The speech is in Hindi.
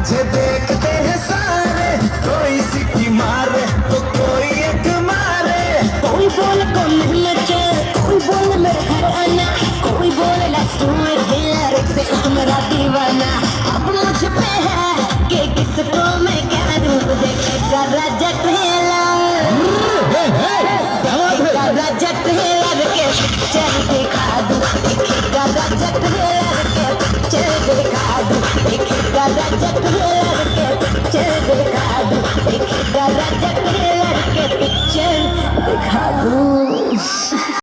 मुझे देखते हैं सारे, कोई सिक्की मारे तो कोई एक मारे। कोई बोले को नचे, कोई बोले मेरे घर आना, कोई बोले let's do it here, एक से एक मेरा दीवाना। अब मुझ पे है कि किसको मैं कह दूं, देखेगा राजा खेला, देखेगा राजा खेला के पिक्चर दिखा दूं, देखेगा राजा खेला के पिक्चर दिखा दूं, देखेगा राजा खेला के पिक्चर दिखा दूं, देखेगा राजा खेला के पिक्चर दिखा दूं।